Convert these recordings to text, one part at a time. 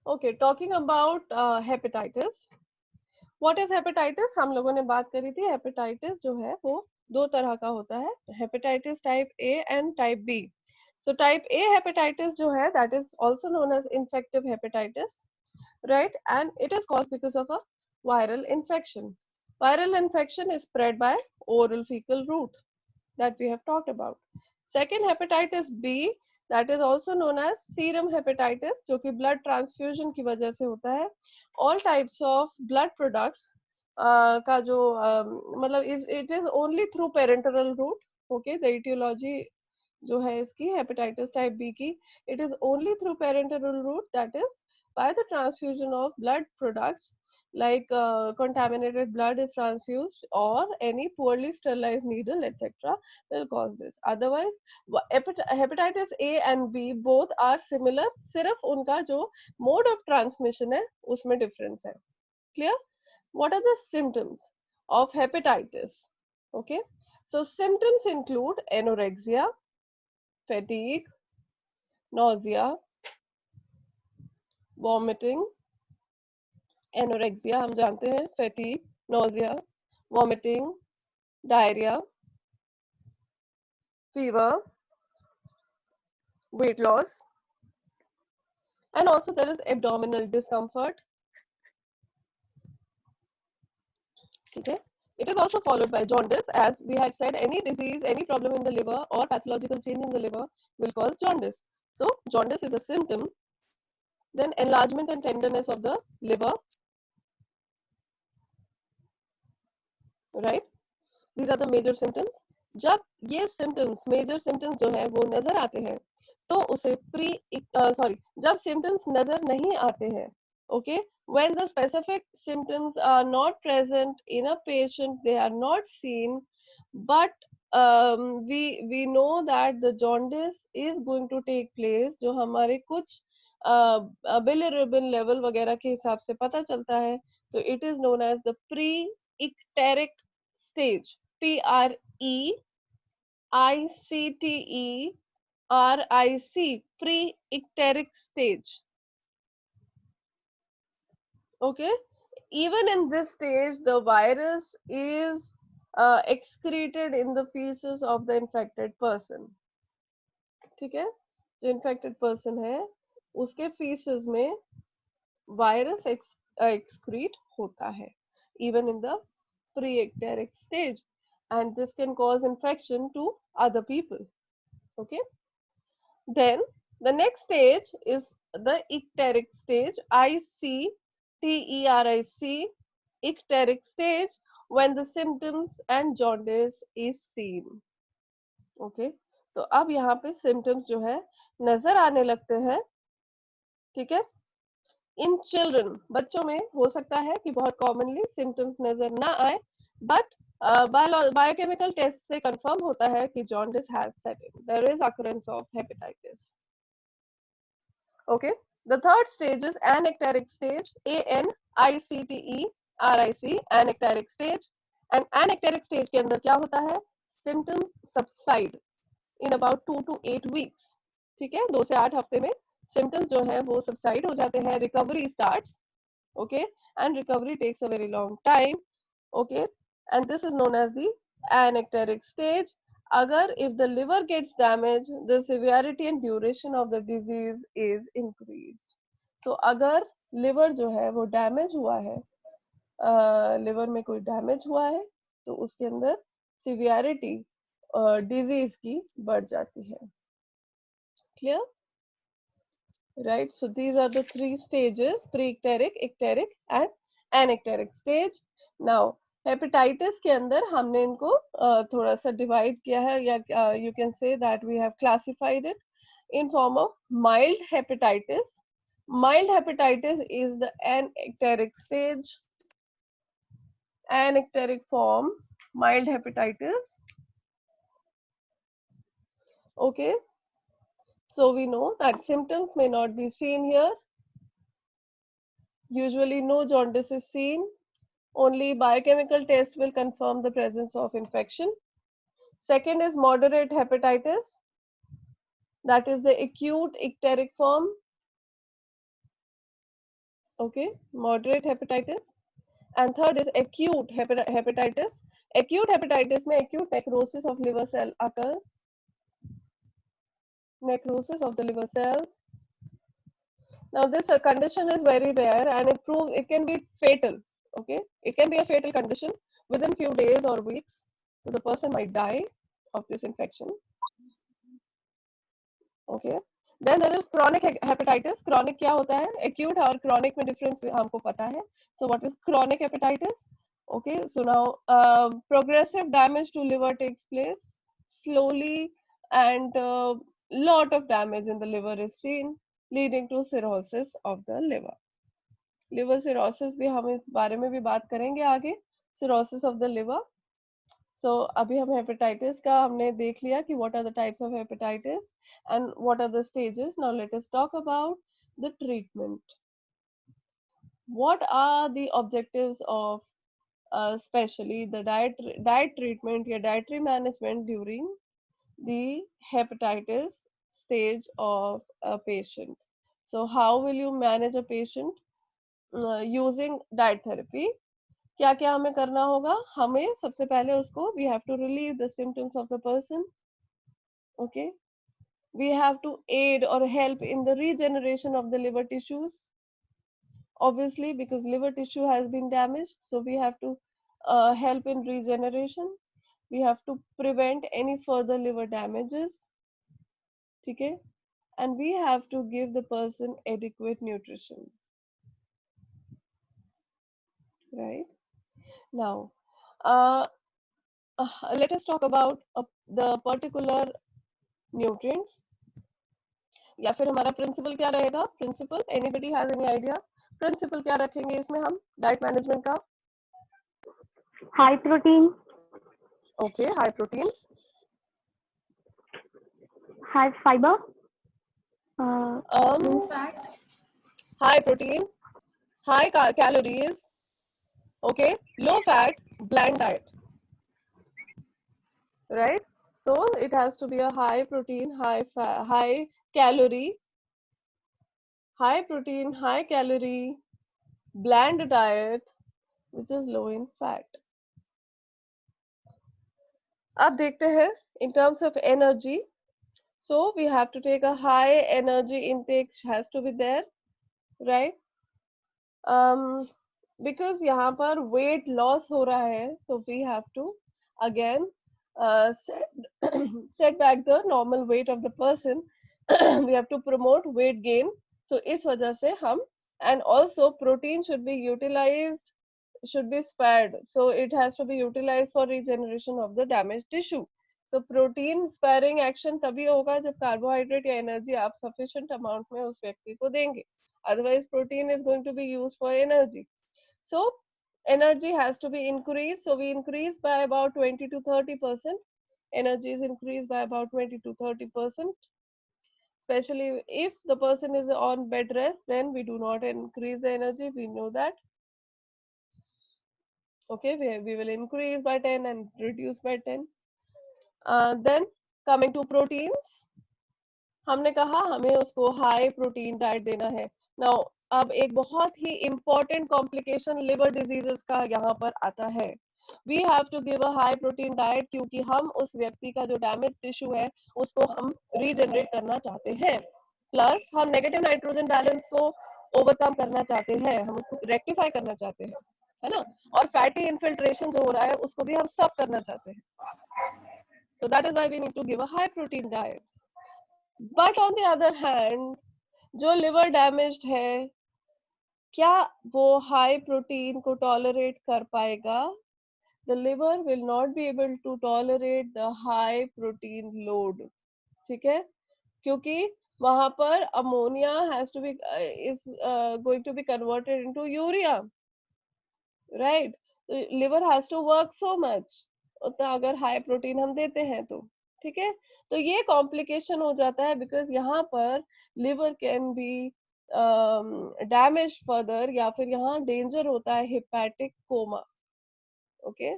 Okay, talking about hepatitis. What is hepatitis? हम लोगों ने बात करी थी. हेपेटाइटिस जो है वो दो तरह का होता है, hepatitis type A and type B. So type A hepatitis जो है that is also known as infective hepatitis, right? And it is caused because of a viral infection. Viral infection is spread by oral fecal route that we have talked about. Second, hepatitis B, that is also known as serum hepatitis, जो कि blood transfusion की वजह से होता है. All types of blood products का जो मतलब it is only through parenteral route. Okay, the etiology जो है इसकी हेपेटाइटिस टाइप बी की, it is only through parental route, that is by the transfusion of blood products like contaminated blood is transfused or any poorly sterilized needle etc. will cause this. Otherwise hepatitis A and B both are similar, सिर्फ उनका जो mode of transmission है उसमें difference है. Clear? What are the symptoms of hepatitis? Okay, so symptoms include anorexia, fatigue, nausea, vomiting. Anorexia हम जानते हैं, fatigue, nausea, vomiting, diarrhoea, fever, weight loss, and also there is abdominal discomfort. ठीक है. It is also followed by jaundice, as we had said, any disease, any problem in the liver or pathological change in the liver will cause jaundice. So jaundice is a symptom. Then enlargement and tenderness of the liver, right? These are the major symptoms. जब ये symptoms, major symptoms जो है वो नजर आते हैं तो उसे प्री सॉरी जब symptoms नजर नहीं आते हैं, okay, when the specific symptoms are not present in a patient, they are not seen, but we know that the jaundice is going to take place, जो हमारे कुछ bilirubin level वगैरह के हिसाब से पता चलता है, तो it is known as the pre-icteric stage. PREICTERIC, pre-icteric stage. Okay, even in this stage the virus is excreted in the feces of the infected person. ठीक है, जो infected person है उसके feces में virus excrete होता है even in the pre-icteric stage, and this can cause infection to other people. Okay, then the next stage is the icteric stage, ICTERIC, icteric stage, when the symptoms and jaundice is seen. Okay, तो अब यहाँ पे symptoms जो है नजर आने लगते हैं. ठीक है, इन चिल्ड्रन, बच्चों में हो सकता है कि बहुत कॉमनली सिम्टम्स नजर ना आए, बट बायोकेमिकल टेस्ट से कंफर्म होता है कि jaundice has set in, there is occurrence of hepatitis. Okay, the third stage is anicteric stage, ANICTERIC, anicteric stage. And anicteric stage के अंदर क्या होता है, symptoms subside in about 2 to 8 weeks. ठीक है, 2 से 8 हफ्ते में सिम्टम्स जो है वो सबसाइड हो जाते हैं, recovery starts. Okay, and recovery takes a very long time. Okay, and this is known as the anecteric stage. Agar if the liver gets damaged, the severity and duration of the disease is increased. So अगर liver जो है वो damage हुआ है, liver में कोई damage हुआ है तो उसके अंदर severity disease की बढ़ जाती है. Clear? Right, so these are the 3 stages: pre-icteric, icteric and anecteric stage. Now hepatitis के अंदर हमने इनको थोड़ा सा divide किया है, या you can say that we have classified it in form of mild hepatitis. Mild hepatitis is the anecteric stage, anecteric form, mild hepatitis. Okay, so we know that symptoms may not be seen here. Usually no jaundice is seen. Only biochemical tests will confirm the presence of infection. Second is moderate hepatitis, that is the acute icteric form. Okay, moderate hepatitis. And third is acute hepatitis. Acute hepatitis में acute necrosis of liver cell occurs. Necrosis of the liver cells. Now this condition is very rare and it can be fatal. Okay, it can be a fatal condition within few days or weeks. So the person might die of this infection. Okay. Then there is chronic hepatitis. Chronic क्या होता है? Acute और chronic में difference हमको पता है. So what is chronic hepatitis? Okay. So now progressive damage to liver takes place slowly, and lot of damage in the liver is seen, leading to cirrhosis of the liver. Liver cirrhosis भी हम इस बारे में भी बात करेंगे आगे. Cirrhosis of the liver. So अभी हम hepatitis का हमने देख लिया कि what are the types of hepatitis and what are the stages. Now let us talk about the treatment. What are the objectives of especially the diet treatment या dietary management during the hepatitis stage of a patient? So how will you manage a patient using diet therapy? क्या क्या हमें करना होगा? हमें सबसे पहले उसको we have to relieve the symptoms of the person. Okay, we have to aid or help in the regeneration of the liver tissues, obviously because liver tissue has been damaged, so we have to help in regeneration. We have to prevent any further liver damages. Okay, and we have to give the person adequate nutrition. Right now, uh, let us talk about the particular nutrients. या फिर हमारा principal क्या रहेगा? Principal, anybody has any idea? Principal क्या रखेंगे इसमें हम diet management का? High protein. Okay, high protein. High fibre. low fat, high protein, high calories. Okay, low fat, bland diet. Right? So it has to be a high protein, high calorie, high protein, high calorie, bland diet, which is low in fat. अब देखते हैं in terms of energy. So we have to take a high energy intake has to be there, right? Because यहाँ पर weight loss हो रहा है, so we have to again set back the normal weight of the person. We have to promote weight gain. So इस वजह से हम, and also protein should be utilized, should be spared. So it has to be utilized for regeneration of the damaged tissue. So protein sparing action तभी होगा जब carbohydrate या energy आप sufficient amount में उस व्यक्ति को देंगे. Otherwise protein is going to be used for energy. So energy has to be increased. So we increase by about 20 to 30%. Energy is increased by about 20 to 30%. Especially if the person is on bed rest, then we do not increase the energy. We know that. Okay, we will increase by 10 and reduce by 10. Then coming to proteins, हमने कहा हमें उसको high protein diet देना है. Now अब एक बहुत ही इंपॉर्टेंट कॉम्प्लिकेशन लिवर डिजीजेस का यहाँ पर आता है. We have to give a high protein diet क्योंकि हम उस व्यक्ति का जो डैमेज टिश्यू है उसको हम रीजनरेट करना चाहते हैं, प्लस हम नेगेटिव नाइट्रोजन बैलेंस को ओवरकम करना चाहते हैं, हम उसको रेक्टिफाई करना चाहते हैं, है ना? और फैटी इन्फिल्ट्रेशन जो हो रहा है उसको भी हम सब करना चाहते हैं. So that is why we need to give a high protein diet. But on the other hand जो लिवर डैमेज्ड है, क्या वो हाई प्रोटीन को टॉलरेट कर पाएगा? The liver will not be able to tolerate the high protein load. ठीक है, क्योंकि वहां पर ammonia has to be is going to be converted into urea, right? Liver has to work so much उतना अगर high protein हम देते हैं तो. ठीक है, तो ये कॉम्प्लिकेशन हो जाता है बिकॉज यहाँ पर liver can be damage further, या फिर यहाँ डेंजर होता है hepatic coma. Okay,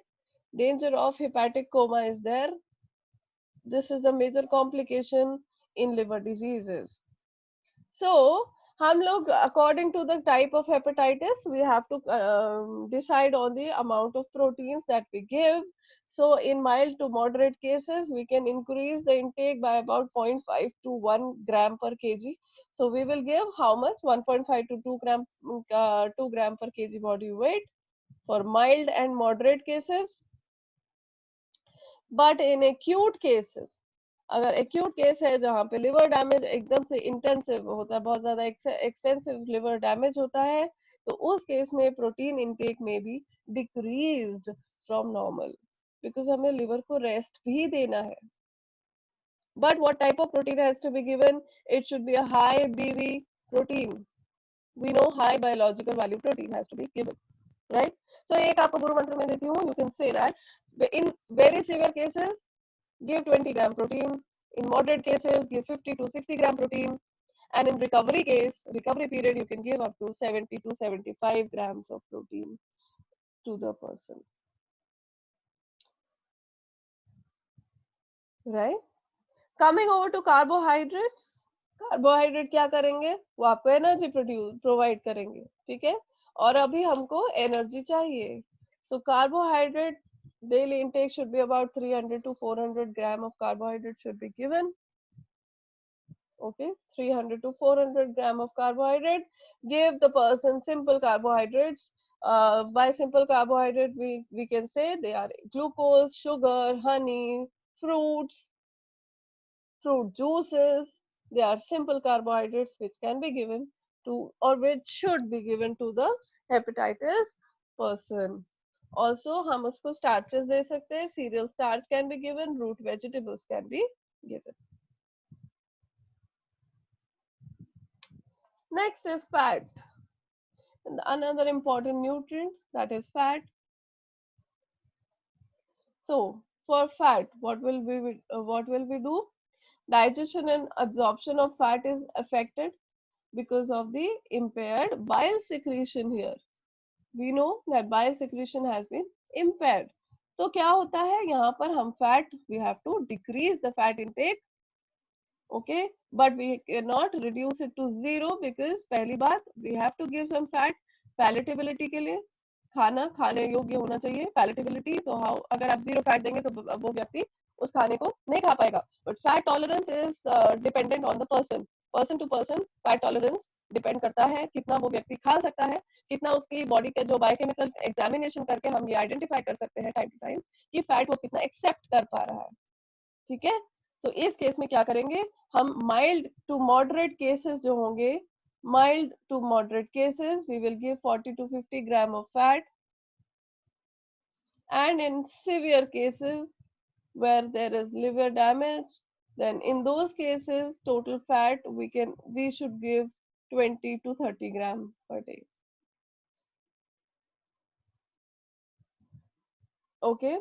danger of hepatic coma is there. This is the major complication in liver diseases. So हम लोग according to the type of hepatitis we have to decide on the amount of proteins that we give. So in mild to moderate cases we can increase the intake by about 0.5 to 1 gram per kg. So we will give how much? 1.5 to 2 gram 2 gram per kg body weight for mild and moderate cases. But in acute cases, अगर acute case है जहाँ पे liver damage एकदम से intensive होता है, बहुत ज्यादा एक्सटेंसिव लिवर डैमेज होता है, तो उस केस में प्रोटीन इनटेक में भी डिक्रीज्ड फ्रॉम नॉर्मल, बिकॉज हमें लिवर को रेस्ट भी देना है. But what type of protein has to be given? It should be a high BV protein. We know high biological value protein has to be given, right? So एक आपको गुरु मंत्र में देती हूँ. You can say that in very severe cases give 20 gram protein. In moderate cases, give 50 to 60 gram protein. And in recovery case, recovery period, you can give up to 70 to 75 grams of protein to the person. Right? Coming over to carbohydrates. Carbohydrate क्या करेंगे? वो आपको energy provide करेंगे, ठीक है? और अभी हमको एनर्जी चाहिए. So carbohydrate daily intake should be about 300 to 400 gram of carbohydrate should be given. Okay, 300 to 400 gram of carbohydrate. Give the person simple carbohydrates. By simple carbohydrate we can say they are glucose, sugar, honey, fruits, fruit juices. They are simple carbohydrates which can be given to, or which should be given to the hepatitis person. Also हम उसको starches दे सकते हैं. Cereal starch can be given, root vegetables can be given. Next is fat. Another important nutrient, that is fat. So for fat, what will we do? Digestion and absorption of fat is affected because of the impaired bile secretion here. We know that bile secretion has been impaired. तो क्या होता है यहाँ पर? हम fat, we have to decrease the fat intake, okay, but we cannot reduce it to zero because पहली बात we have to give some fat palatability के लिए. खाना खाने योग्य होना चाहिए. पैलेटेबिलिटी, तो हाउ, अगर आप जीरो फैट देंगे तो वो व्यक्ति उस खाने को नहीं खा पाएगा. But fat tolerance is dependent on the person. Person to person fat tolerance depend करता है कितना वो व्यक्ति खा सकता है, कितना उसकी बॉडी के जो बायोकेमिकल एग्जामिनेशन करके हम ये आइडेंटिफाई कर सकते हैं टाइम टू टाइम कि फैट वो कितना एक्सेप्ट कर पा रहा है, ठीक है? तो इस केस में क्या करेंगे हम? माइल्ड टू मॉडरेट केसेस जो होंगे, mild to moderate cases, we will give 40 to 50 gram of fat. And in severe cases where there is liver damage, then in those cases total fat we should give 20 to 30 gram per day. Okay,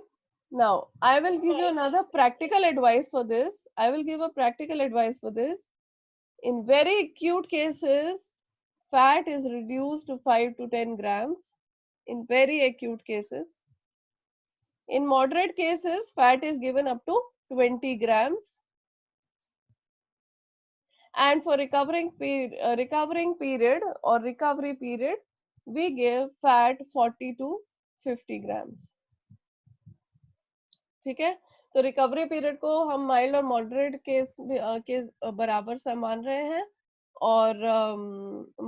now I will give you another practical advice for this. I will give a practical advice for this. In very acute cases, fat is reduced to 5 to 10 grams in very acute cases. In moderate cases, fat is given up to 20 grams. And for recovering period or recovery period, we give fat 40 to 50 grams. ठीक है? तो recovery period को हम mild और moderate case बराबर से मान रहे हैं, और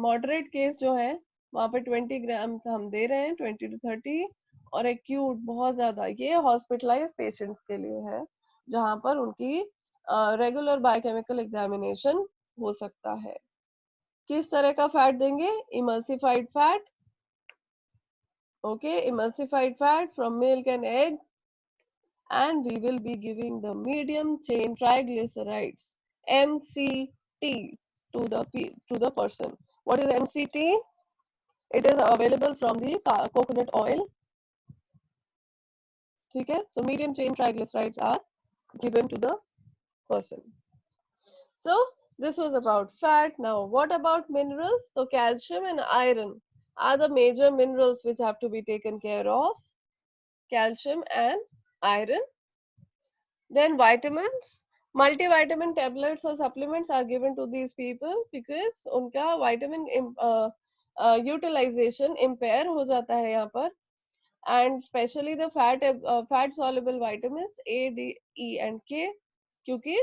मॉडरेट केस जो है वहाँ पे 20 ग्राम हम दे रहे हैं, 20 to 30. और एक्यूट बहुत ज्यादा, ये हॉस्पिटलाइज पेशेंट्स के लिए है जहाँ पर उनकी रेगुलर बायोकेमिकल एग्जामिनेशन हो सकता है. किस तरह का फैट देंगे? Emulsified fat. Okay, emulsified fat from milk and egg. And we will be giving the medium chain triglycerides, MCT, to the person. What is MCT? It is available from the coconut oil. ठीक है? So medium chain triglycerides are given to the person. So this was about fat. Now what about minerals? So calcium and iron are the major minerals which have to be taken care of. Calcium and iron. Then vitamins. multivitamin tablets or supplements are given to these people because उनका vitamin utilization impair हो जाता है यहाँ पर, and especially the fat soluble vitamins A, D, E and K, क्योंकि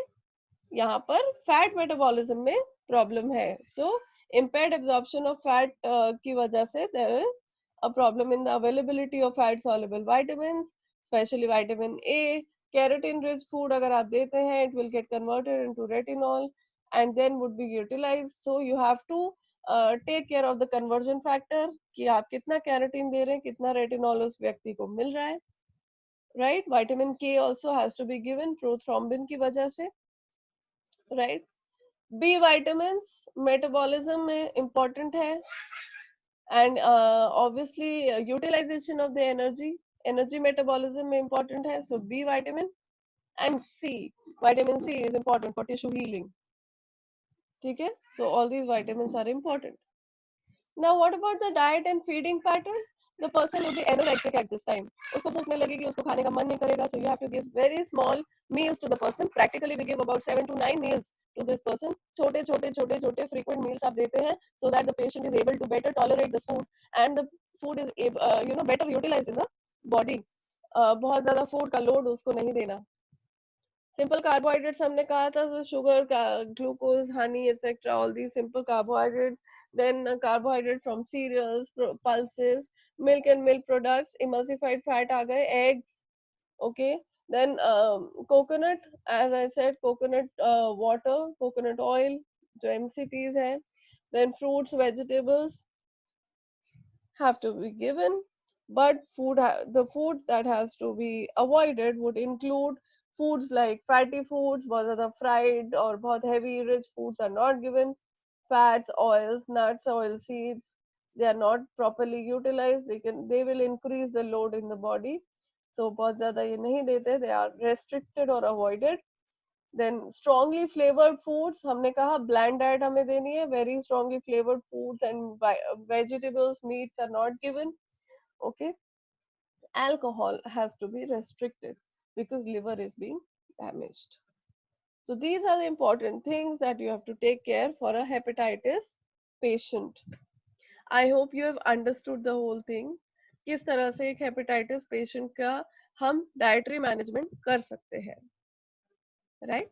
यहाँ पर fat metabolism में प्रॉब्लम है. सो impaired absorption of fat की वजह से there is a problem in the availability of fat soluble vitamins, especially vitamin A. Keratin rich food अगर आप देते हैं, it will get converted into retinol and then would be utilized. So you have to take care of the conversion factor कि आप कितना keratin दे रहे हैं, कितना retinol उस व्यक्ति को मिल रहा है, right? Vitamin K also has to be given prothrombin की वजह से, right? बी विटामिन मेटाबॉलिज्म में इम्पोर्टेंट है, and obviously utilisation of the energy metabolism में इम्पोर्टेंट है. So B vitamin and C, vitamin C is important for tissue healing. ठीक है, so all these vitamin are important. Now, what about the diet and feeding pattern? The person will be anorexic at this time. उसको भूख नहीं लगेगी, उसको खाने का मन नहीं करेगा. So you have to give very small meals to the person. Practically, we give about 7 to 9 meals to this person. छोटे frequent meals आप देते हैं so that the patient is able to better tolerate the food and the food is better utilized in the body. बहुत ज़्यादा food का load उसको नहीं देना. सिंपल कार्बोहाइड्रेट्स हमने कहा था, तो sugar, glucose, honey etcetera, all the simple carbohydrates. Then carbohydrate from cereals, pulses, milk and milk products, emulsified fat आ गए, eggs. Okay, then coconut, as I said, coconut water, coconut oil जो MCTs है. देन fruits, vegetables have to be given, but the food that has to be avoided would include foods like fatty foods, बहुत ज़्यादा fried और बहुत heavy rich foods are not given. Fats, oils, nuts, oil seeds, they are not properly utilized. They will increase the load in the body. So बहुत ज़्यादा ये नहीं देते. They are restricted or avoided. Then strongly flavored foods, हमने कहा bland diet हमें देनी है. Very strongly flavored foods and vegetables, meats are not given. Okay, alcohol has to be restricted because liver is being damaged. So these are the important things that you have to take care for a hepatitis patient. I hope you have understood the whole thing. किस तरह से एक hepatitis patient का हम dietary management कर सकते हैं, right?